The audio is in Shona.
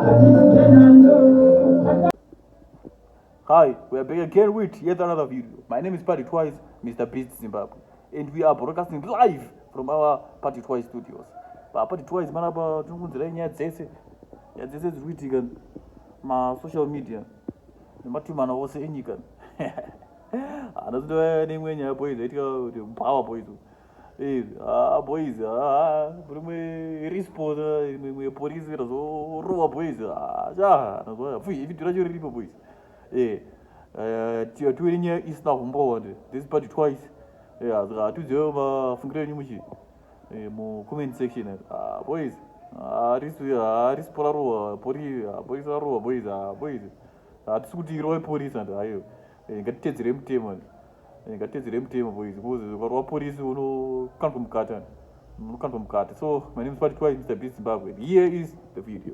Hi, we are back again with yet another video. My name is Party Twice, Mr. Beast Zimbabwe, and we are broadcasting live from our Party Twice studios. Party Twice, manaba tungunzira nyaya dzese dziri kuitika ma social media nematumana ose enyika. Anazindova neimwe nyaya boys yaitika kuti Power Boys. Boys, rimwe response imwe polisi razorova boys. Anazwa video racho riripo boys. Tiwiri nyaya isina humbo wande. This Party Twice. Tuziwe mafungiro enyu muchi mu comment section. Boys, risipora rowa boys rowa boys. Hatisi rowa polisi and ayo. Ngatitedzere mutemo. Ngatitedzere mutemo boys. Because rowa polisi unokanzwa mukata. So my name is Party Twice, Mr. Beast Zimbabwe. Here is the video.